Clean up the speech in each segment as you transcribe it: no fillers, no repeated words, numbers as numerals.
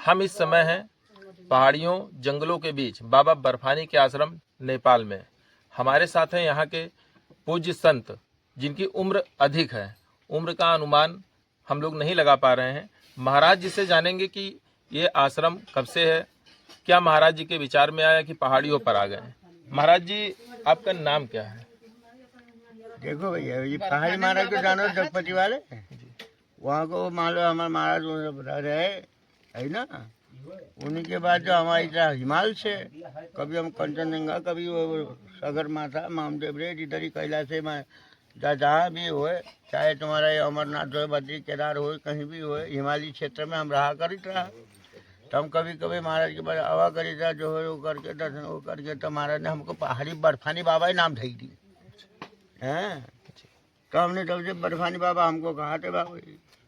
हम इस समय हैं पहाड़ियों जंगलों के बीच बाबा बर्फानी के आश्रम नेपाल में। हमारे साथ हैं यहाँ के पूज्य संत जिनकी उम्र अधिक है। उम्र का अनुमान हम लोग नहीं लगा पा रहे हैं। महाराज जी से जानेंगे कि ये आश्रम कब से है, क्या महाराज जी के विचार में आया कि पहाड़ियों पर आ गए। महाराज जी, आपका नाम क्या है? देखो भैया, ये पहाड़ी महाराज को जानो, जगपति वाले वहाँ को मान लो हमारे महाराज बता रहे है ना। उन्हीं के बाद जो हमारी तरह हिमालय से कभी हम कंचनजंगा, कभी वो सगरमाथा, माउंट एवरेस्ट, इधर ही कैलाश में जहाँ भी हो, चाहे तुम्हारा ये अमरनाथ हो, बद्री केदार हो, कहीं भी हो, हिमालय क्षेत्र में हम रहा करित रहा। तो हम कभी कभी महाराज के पास आवा करित रहा, जो है वो करके दर्शन वो करके, तो महाराज ने हमको पहाड़ी बर्फानी बाबा ही नाम धई दी है। तो हमने तब से बर्फानी बाबा हमको कहा थे बाबा।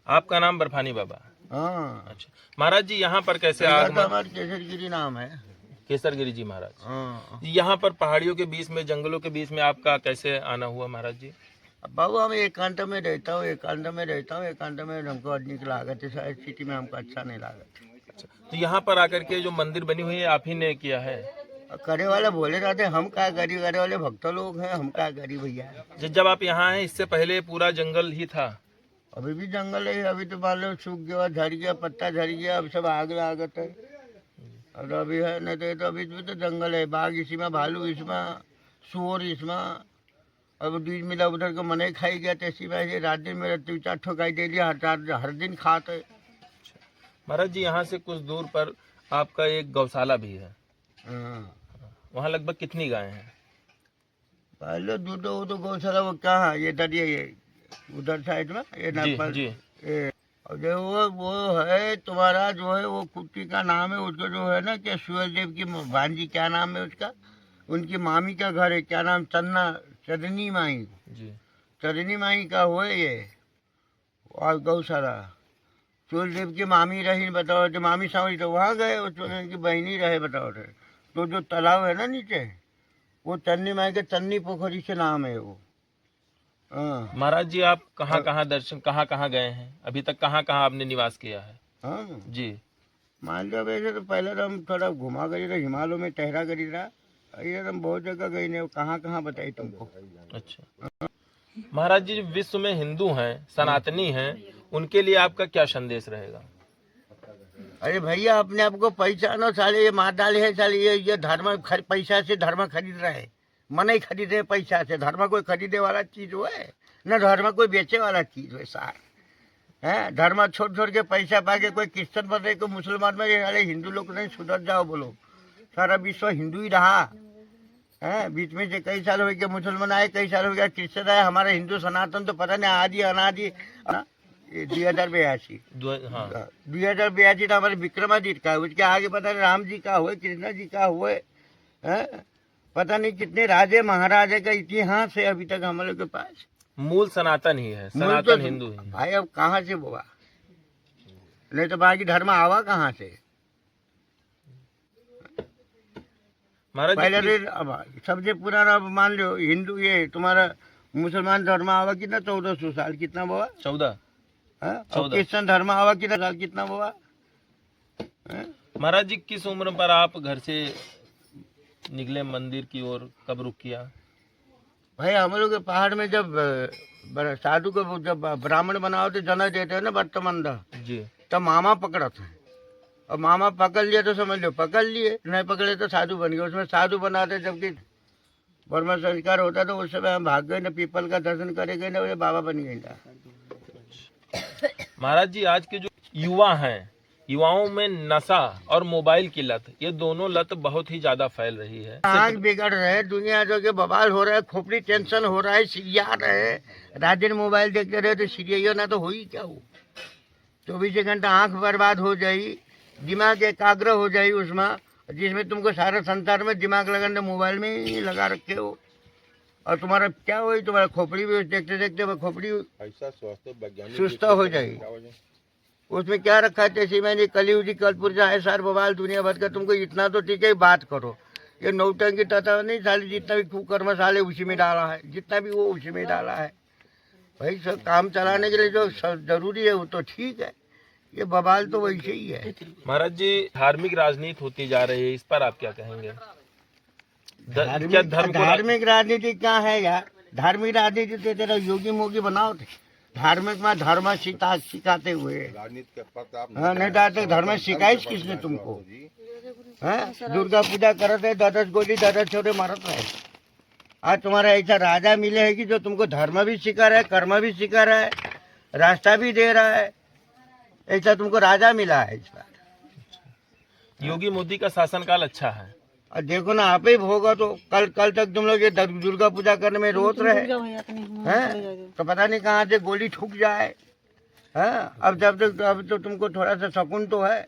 आपका नाम बर्फानी बाबा? हाँ। अच्छा महाराज जी, यहाँ पर कैसे तो हमारे केसरगिरी नाम है। केसरगिरी जी महाराज। हाँ। यहाँ पर पहाड़ियों के बीच में, जंगलों के बीच में आपका कैसे आना हुआ महाराज जी? बाबू हम एकांत में रहता हूँ, एकांत में रहता हूँ, एकांत में हमको अधिक लागत है, सिटी में हमको अच्छा नहीं लागत। अच्छा, तो यहाँ पर आकर के जो मंदिर बनी हुई है आप ही ने किया है? करे वाले बोले रहते हम क्या करी, करे वाले भक्त लोग हैं, हम क्या करी भैया। जब आप यहाँ हैं, इससे पहले पूरा जंगल ही था? अभी भी जंगल है, अभी तो मान लो सूख गया, झड़ गया, पत्ता झड़ गया, अब सब आग लागत है। और अभी है नहीं तो अभी भी तो जंगल है, बाघ इसमें, भालू इसमें, सुअर इसमें। अब बीज मिला उधर को मने खाई गया, तेसी में रात दिन मेरा 3-4 ठोकाई दे दिया, हर दिन खाते। महाराज जी, यहाँ से कुछ दूर पर आपका एक गौशाला भी है। वहाँ लगभग कितनी गायें हैं? पहले दूध तो गौशाला वो कहाँ, ये दरिया, ये उधर साइड में, ये जी, जी। और जो वो है तुम्हारा, जो है वो कुट्टी का नाम है उसको, जो है ना कि सूरज देव की भांजी, क्या नाम है उसका, उनकी मामी का घर है, क्या नाम, चंदनी माई जी। चंदनी माई का हो ये। और गौशाला सूरज देव की मामी रही, बताओ तो मामी सावरी, तो वहाँ गए, उनकी बहनी रहे, बताओ तो जो तालाब है ना नीचे, वो चन्नी माई के चन्नी पोखरी से नाम है वो। महाराज जी, आप कहाँ कहाँ दर्शन, कहाँ कहाँ गए हैं अभी तक, कहाँ कहाँ आपने निवास किया है? हाँ जी। मान लो वैसे तो पहले तो हम थोड़ा घुमा करी रहा, हिमालय में टहरा करी रहा, ये हम बहुत जगह गई नहीं, कहाँ कहाँ बताई तुमको। अच्छा महाराज जी, विश्व में हिंदू हैं, सनातनी हैं, उनके लिए आपका क्या संदेश रहेगा? अरे भैया, अपने आप को पहचानो, साले ये मार डाले है, साले ये धर्म पैसा से धर्म खरीद रहे हैं, मन ही खरीदे पैसा से। धर्म कोई खरीदे वाला चीज हो है न, धर्म कोई बेचे वाला चीज है सार है। धर्म छोड़ छोड़ के पैसा पाके कोई क्रिश्चन बन रहे, कोई मुसलमान में, अरे हिंदू लोग नहीं सुधर जाओ बोलो। सारा विश्व हिंदू ही रहा है। बीच में से कई साल हो गया मुसलमान आए, कई साल हो गया क्रिश्चन आए, हमारा हिंदू सनातन तो पता नहीं आदि अनादि। 2082 2082 तो हमारे विक्रमादित्य का है, उसके आगे पता नहीं राम जी का हुए, कृष्णा जी का हुए, पता नहीं कितने राजे महाराजे का इतिहास है अभी तक हम लोग के पास। मूल सनातन ही है, सनातन तो हिंदू ही। भाई अब कहाँ से बोवा, नहीं तो बाकी धर्म आवा कहाँ से। पहले सबसे पुराना मान लो हिंदू, ये तुम्हारा मुसलमान धर्म आवा कितना, 1400 साल, कितना बोवा, 14। क्रिश्चन धर्म आवा कितना साल, कितना बोवा। महाराज जी, किस उम्र पर आप घर से निकले मंदिर की ओर, कब रुक किया? भाई हम लोग के पहाड़ में जब साधु को जब ब्राह्मण बनाओ तो जना देते हैं ना वर्तमान जी, तब मामा पकड़ते हैं, और मामा पकड़ लिया तो समझ लो पकड़ लिए, नहीं पकड़े तो साधु बन गए। उसमें साधु बनाते जबकि ब्रह्म संस्कार होता तो उस समय हम भाग गए ना, पीपल का दर्शन करे गए ना, बाबा बन गए ना। महाराज जी, आज के जो युवा हैं, युवाओं में नशा और मोबाइल की लत, ये दोनों लत बहुत ही ज्यादा फैल रही है। आग बिगड़ रहे हैं, दुनिया जो के बवाल हो रहा है, खोपड़ी टेंशन हो रहा है, सीरिया रहे, रात दिन मोबाइल देखते रहे तो सीरिया ना तो हो ही क्या हो। 24 घंटा आंख बर्बाद हो जाई, दिमाग एकाग्र हो जाई उसमें, जिसमें तुमको सारा संसार में दिमाग लगाने मोबाइल में ही लगा रखे हो, और तुम्हारा क्या हो, तुम्हारा खोपड़ी भी देखते देखते खोपड़ी सुस्त हो जाएगी। उसमें क्या रखा है, जैसे मैंने कलियुगी कलपुर्जा है, सार बवाल दुनिया भर का। तुमको इतना तो ठीक है, बात करो, ये नौटंकी तथा नहीं साले, जितना भी कुकर्म साले उसी में डाला है, जितना भी वो उसी में डाला है। भाई सब काम चलाने के लिए जो जरूरी है वो तो ठीक है, ये बवाल तो वैसे ही है। महाराज जी, धार्मिक राजनीति होती जा रही है, इस पर आप क्या कहेंगे? क्या धर्म को धार्मिक राजनीति क्या है यार? धार्मिक राजनीति तो तेरा योगी मोगी बनाओ थे। धार्मिक में धर्म सिखाते हुए हाँ, नहीं तो धर्म सिखाइस किसने तुमको? हाँ, दुर्गा पूजा करते 10 गोली 10 छोरे मारत रहे। आज तुम्हारा ऐसा राजा मिले है कि जो तुमको धर्म भी सिखा रहा है, कर्म भी सिखा रहा है, रास्ता भी दे रहा है। ऐसा तुमको राजा मिला है इस बार। योगी मोदी का शासनकाल अच्छा है। और देखो ना, आप ही होगा तो कल तक तुम लोग ये दुर्गा पूजा करने में रोत रहे हैं, तो पता नहीं कहाँ से गोली ठुक जाए। हाँ, अब तो तुमको थोड़ा सा सुकून तो है।